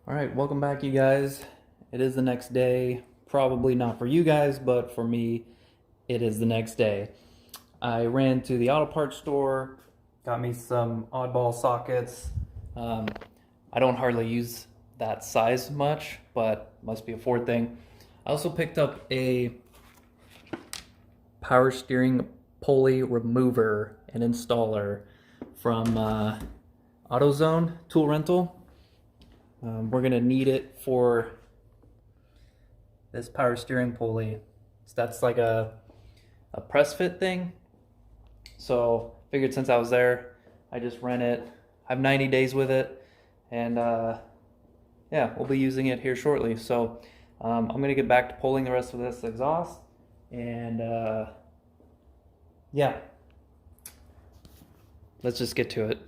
Alright, welcome back you guys. It is the next day. Probably not for you guys, but for me, it is the next day. I ran to the auto parts store, got me some oddball sockets. I don't hardly use that size much, but must be a Ford thing. I also picked up a power steering pulley remover and installer from AutoZone Tool Rental. We're gonna need it for this power steering pulley. So that's like a press fit thing. So figured since I was there, I just rent it. I have 90 days with it, and yeah, we'll be using it here shortly. So I'm gonna get back to pulling the rest of this exhaust, and yeah, let's just get to it.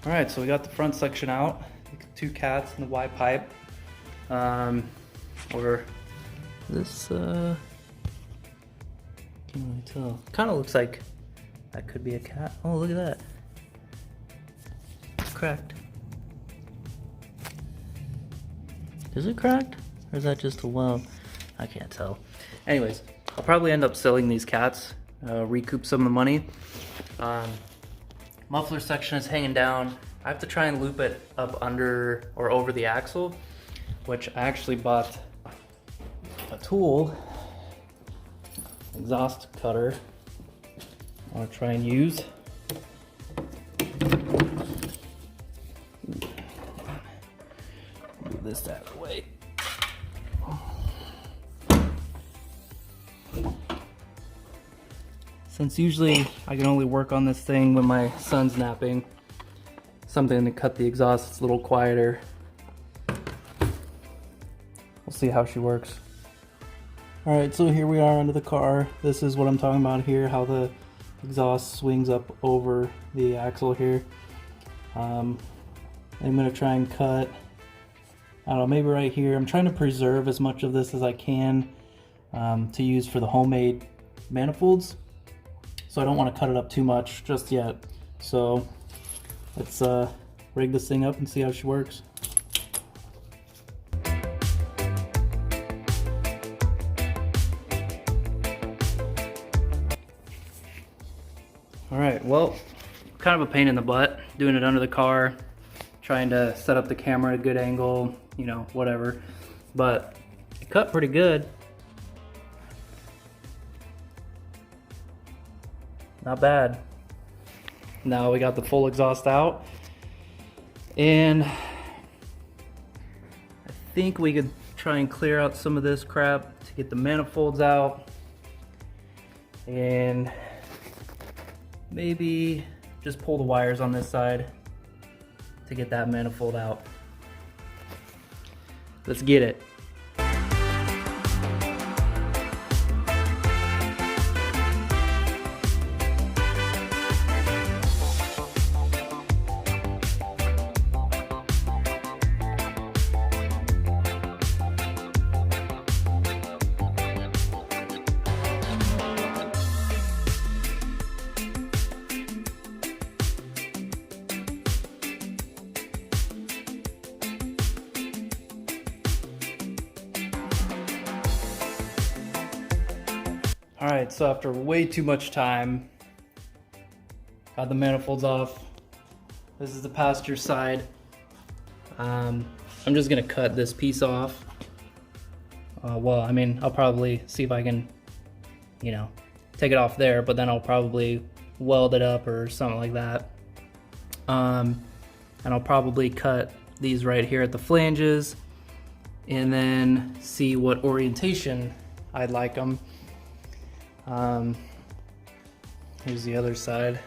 All right, so we got the front section out, the two cats and the Y pipe. Or this, can't really tell. Kind of looks like that could be a cat. Oh, look at that. It's cracked. Is it cracked? Or is that just a weld? I can't tell. Anyways, I'll probably end up selling these cats, recoup some of the money. Muffler section is hanging down. I have to try and loop it up under or over the axle, which I actually bought a tool, exhaust cutter, I want to try and use. Move this out of the way. Since usually I can only work on this thing when my son's napping, something to cut the exhaust, it's a little quieter. We'll see how she works. Alright, so here we are under the car. This is what I'm talking about here, how the exhaust swings up over the axle here. I'm going to try and cut, I don't know, maybe right here. I'm trying to preserve as much of this as I can to use for the homemade manifolds. So I don't want to cut it up too much just yet. So let's rig this thing up and see how she works. Alright, well, kind of a pain in the butt doing it under the car, trying to set up the camera at a good angle, you know, whatever. But it cut pretty good. Not bad. Now we got the full exhaust out, and I think we could try and clear out some of this crap to get the manifolds out, and maybe just pull the wires on this side to get that manifold out. Let's get it. Alright, so after way too much time, got the manifolds off. This is the passenger side. I'm just gonna cut this piece off. Well, I mean, I'll probably see if I can, you know, take it off there, but then I'll probably weld it up or something like that. And I'll probably cut these right here at the flanges and then see what orientation I'd like them. Here's the other side.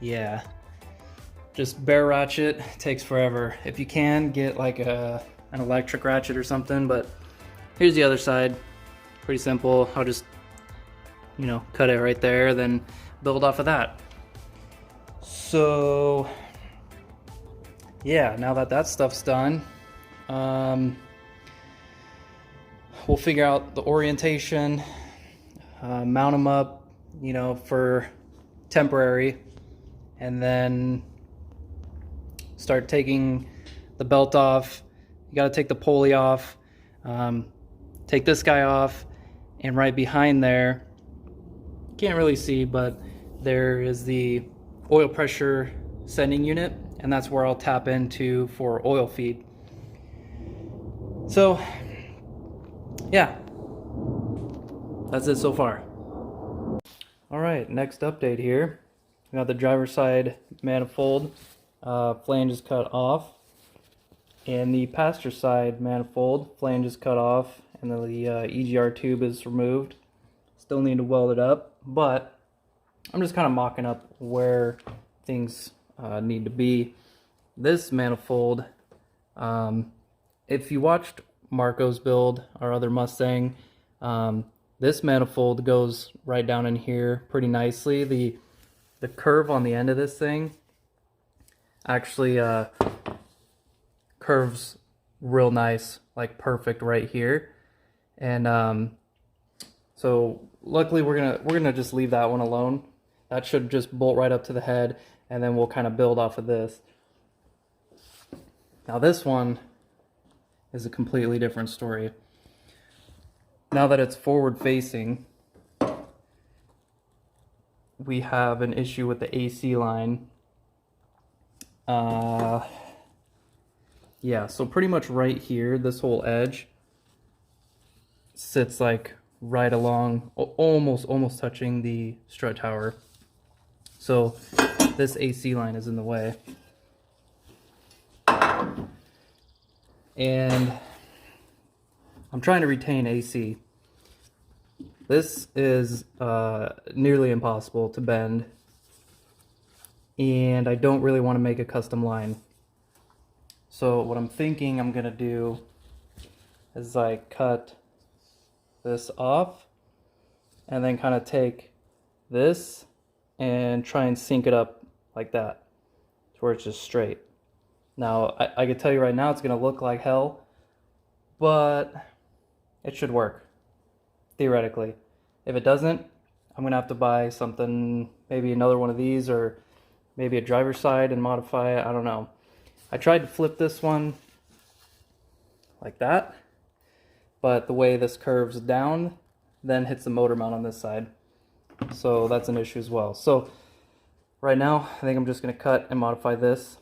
Yeah, just bare ratchet takes forever. If you can, get like an electric ratchet or something, but here's the other side. Pretty simple. I'll just, you know, cut it right there, then build off of that. So yeah, now that that stuff's done, we'll figure out the orientation, mount them up, you know, for temporary, and then start taking the belt off. You got to take the pulley off, take this guy off, and right behind there, can't really see, but there is the oil pressure sending unit, and that's where I'll tap into for oil feed. So yeah, that's it so far. All right, next update here. We got the driver's side manifold flange is cut off, and the passenger side manifold flange is cut off, and then the EGR tube is removed. Still need to weld it up, but I'm just kind of mocking up where things need to be. This manifold, if you watched Marco's build, our other Mustang, this manifold goes right down in here pretty nicely. The curve on the end of this thing actually curves real nice, like perfect right here. And so luckily we're gonna just leave that one alone. That should just bolt right up to the head, and then we'll kind of build off of this. Now this one is a completely different story. Now that it's forward facing, we have an issue with the AC line. Yeah, so pretty much right here, this whole edge sits like right along, almost touching the strut tower. So this AC line is in the way. And I'm trying to retain AC. This is nearly impossible to bend, and I don't really want to make a custom line. So what I'm thinking I'm gonna do is like cut this off and then kind of take this and try and sync it up like that to where it's just straight. Now I can tell you right now it's gonna look like hell, but it should work theoretically. If it doesn't, I'm gonna have to buy something, maybe another one of these, or maybe a driver's side and modify it. I don't know. I tried to flip this one like that, but the way this curves down then hits the motor mount on this side. So that's an issue as well. So right now, I think I'm just gonna cut and modify this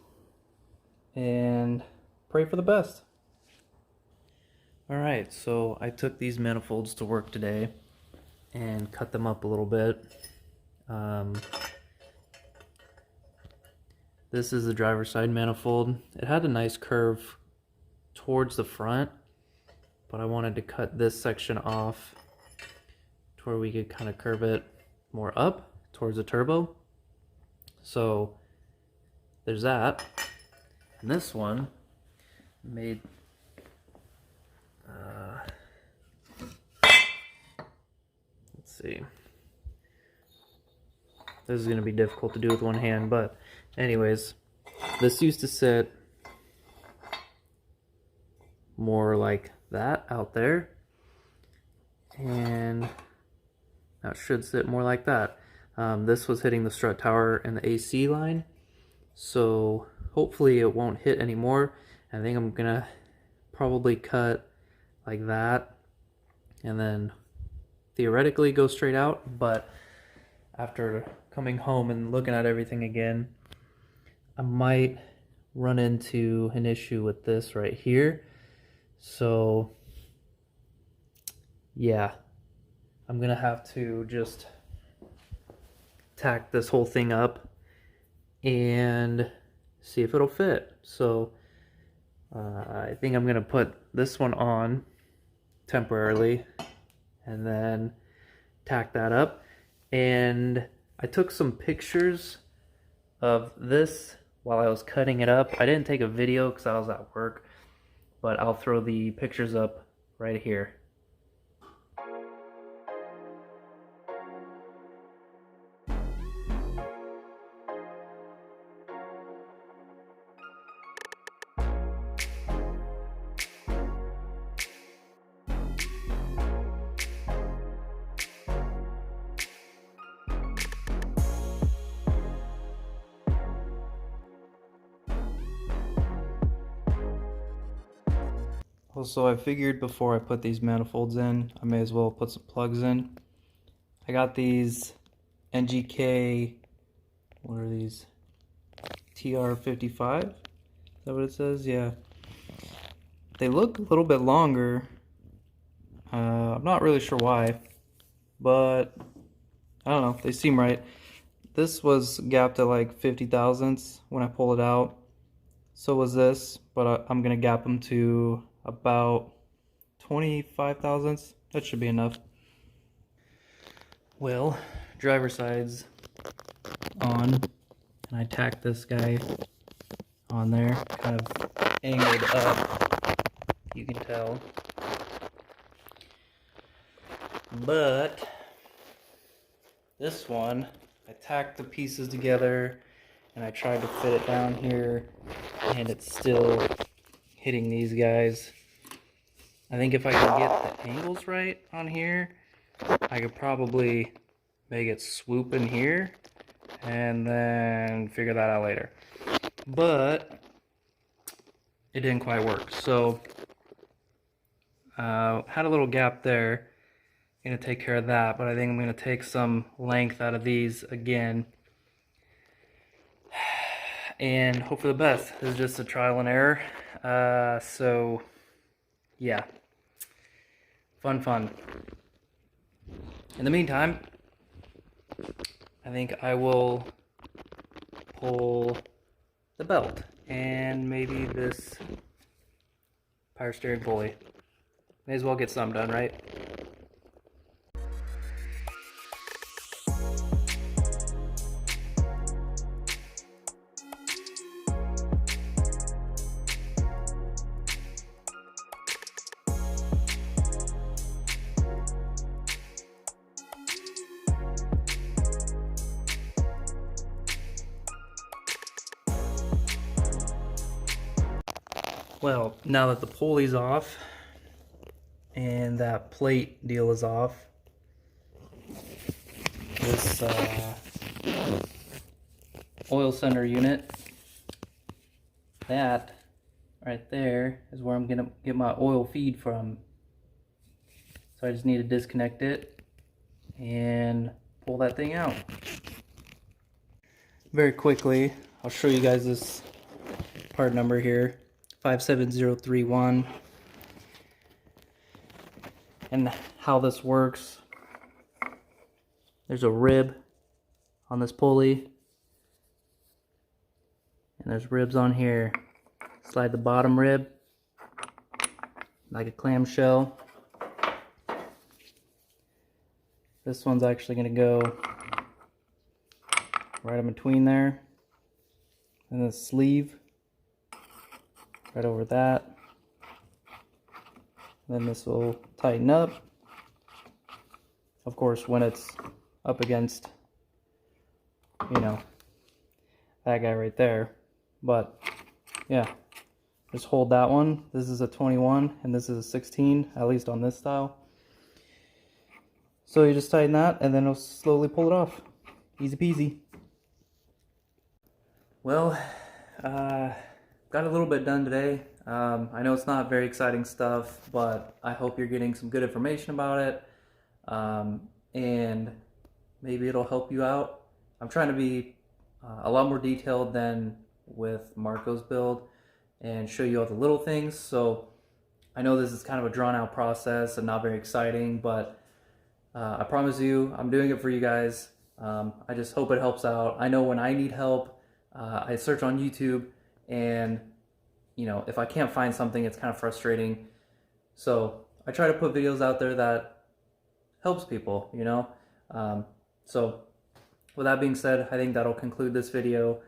and pray for the best. All right, so I took these manifolds to work today and cut them up a little bit. This is the driver's side manifold. It had a nice curve towards the front, but I wanted to cut this section off to where we could kind of curve it more up towards the turbo. So there's that. And this one made let's see. This is going to be difficult to do with one hand, but anyways, this used to sit more like that out there, and now it should sit more like that. This was hitting the strut tower and the AC line, so hopefully it won't hit anymore. I think I'm gonna probably cut like that and then theoretically go straight out, but after coming home and looking at everything again, I might run into an issue with this right here. So yeah, I'm gonna have to just tack this whole thing up and see if it'll fit. So I think I'm gonna put this one on temporarily and then tack that up. And I took some pictures of this while I was cutting it up. I didn't take a video because I was at work, but I'll throw the pictures up right here. Well, so I figured before I put these manifolds in, I may as well put some plugs in. I got these NGK, what are these? TR55? Is that what it says? Yeah. They look a little bit longer. I'm not really sure why, but I don't know, they seem right. This was gapped at like 50 thousandths when I pull it out. So was this, but I'm gonna gap them to about 25 thousandths. That should be enough. Well, driver side's on, and I tacked this guy on there, kind of angled up, you can tell. But this one, I tacked the pieces together and I tried to fit it down here, and it's still hitting these guys. I think if I can get the angles right on here, I could probably make it swoop in here and then figure that out later. But it didn't quite work. So had a little gap there. I'm gonna take care of that, but I think I'm gonna take some length out of these again and hope for the best. This is just a trial and error. So yeah, fun. In the meantime, I think I will pull the belt and maybe this power steering pulley. May as well get something done, right? Well, now that the pulley's off and that plate deal is off, this oil center unit, that right there is where I'm gonna get my oil feed from. So I just need to disconnect it and pull that thing out. Very quickly, I'll show you guys this part number here. 57031, and how this works. There's a rib on this pulley, and there's ribs on here. Slide the bottom rib like a clamshell. This one's actually going to go right in between there, and the sleeve right over that. Then this will tighten up. Of course, when it's up against, you know, that guy right there. But yeah, just hold that one. This is a 21 and this is a 16, at least on this style. So you just tighten that and then it'll slowly pull it off. Easy peasy. Well, got a little bit done today. I know it's not very exciting stuff, but I hope you're getting some good information about it, and maybe it'll help you out. I'm trying to be a lot more detailed than with Marco's build and show you all the little things. So I know this is kind of a drawn out process and not very exciting, but I promise you I'm doing it for you guys. I just hope it helps out. I know when I need help, I search on YouTube, and you know, if I can't find something, it's kind of frustrating. So I try to put videos out there that helps people, you know. So with that being said, I think that'll conclude this video.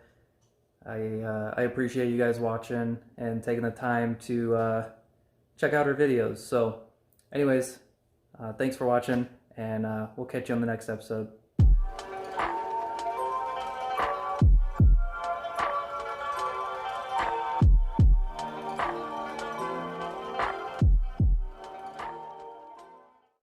I appreciate you guys watching and taking the time to check out our videos. So anyways, thanks for watching, and we'll catch you on the next episode.